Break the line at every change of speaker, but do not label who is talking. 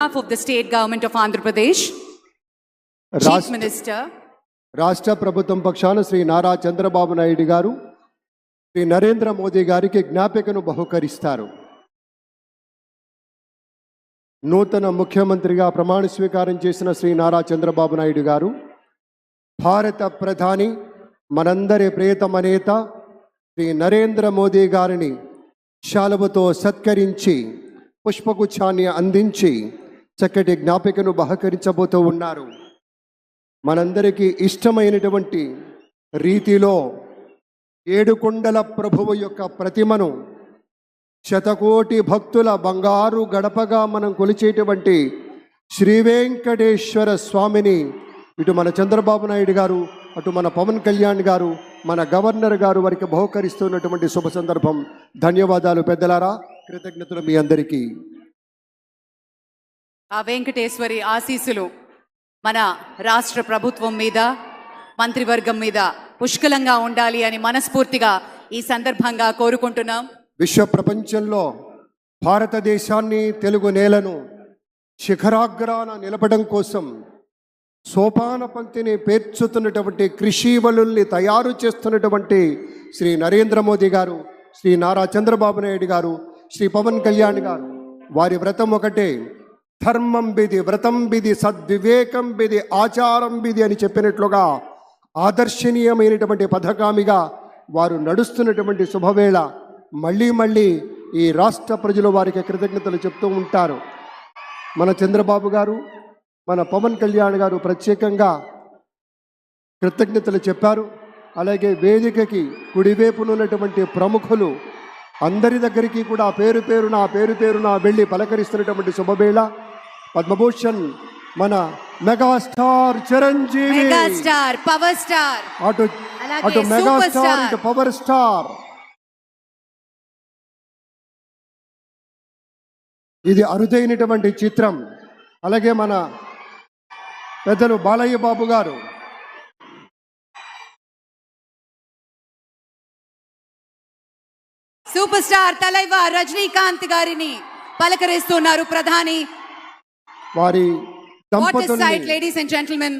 behalf of the state government of Andhra Pradesh, Chief Minister,
రాష్ట్ర ప్రభుత్వం పక్షాన శ్రీ నారా చంద్రబాబు నాయుడు గారు శ్రీ నరేంద్ర మోదీ గారికి జ్ఞాపికను బహుకరిస్తారు. నూతన ముఖ్యమంత్రిగా ప్రమాణ స్వీకారం చేసిన శ్రీ నారా చంద్రబాబు నాయుడు గారు భారత ప్రధాని మనందరి ప్రియతమ నేత శ్రీ నరేంద్ర మోదీ గారిని శాలువతో సత్కరించి పుష్పగుచ్ఛాన్ని అందించి చక్కటి జ్ఞాపికను బహకరించబోతూ ఉన్నారు. మనందరికీ ఇష్టమైనటువంటి రీతిలో ఏడుకొండల ప్రభువు యొక్క ప్రతిమను శతకోటి భక్తుల బంగారు గడపగా మనం కొలిచేటువంటి శ్రీ వెంకటేశ్వర స్వామిని ఇటు మన చంద్రబాబు నాయుడు గారు, అటు మన పవన్ కళ్యాణ్ గారు, మన గవర్నర్ గారు వారికి బహుకరిస్తున్నటువంటి శుభ సందర్భం. ధన్యవాదాలు పెద్దలారా, కృతజ్ఞతలు మీ అందరికీ.
ఆ వెంకటేశ్వరి ఆశీస్సులు మన రాష్ట్ర ప్రభుత్వం మీద, మంత్రివర్గం మీద పుష్కలంగా ఉండాలి అని మనస్ఫూర్తిగా ఈ సందర్భంగా కోరుకుంటున్నాం.
విశ్వ ప్రపంచంలో భారతదేశాన్ని, తెలుగు నేలను శిఖరాగ్రాన నిలపడం కోసం సోపాన పంక్తిని పేర్చుతున్నటువంటి కృషివలుల్ని తయారు చేస్తున్నటువంటి శ్రీ నరేంద్ర మోదీ గారు, శ్రీ నారా చంద్రబాబు నాయుడు గారు, శ్రీ పవన్ కళ్యాణ్ గారు, వారి వ్రతం ఒకటే, ధర్మం బిది, వ్రతం బిది, సద్వివేకం బిది, ఆచారం బిది అని చెప్పినట్లుగా ఆదర్శనీయమైనటువంటి పథకామిగా వారు నడుస్తున్నటువంటి శుభవేళ మళ్ళీ మళ్ళీ ఈ రాష్ట్ర ప్రజలు వారికి కృతజ్ఞతలు చెప్తూ ఉంటారు. మన చంద్రబాబు గారు, మన పవన్ కళ్యాణ్ గారు ప్రత్యేకంగా కృతజ్ఞతలు చెప్పారు. అలాగే వేదికకి కుడివైపునున్నటువంటి ప్రముఖులు అందరి దగ్గరికి కూడా పేరు పేరున వెళ్ళి పలకరిస్తున్నటువంటి శుభవేళ. పద్మభూషణ్ మన megastar Chiranjeevi,
megastar power star,
అటు మెగాస్టార్ ఇటు పవర్ స్టార్. ఇది అరుదైనటువంటి చిత్రం. అలాగే మన పెద్దలు బాలయ్య బాబు గారు,
సూపర్ స్టార్ తలైవా రజనీకాంత్ గారిని పలకరిస్తున్నారు ప్రధాని.
వారి
What a sight, ladies and gentlemen.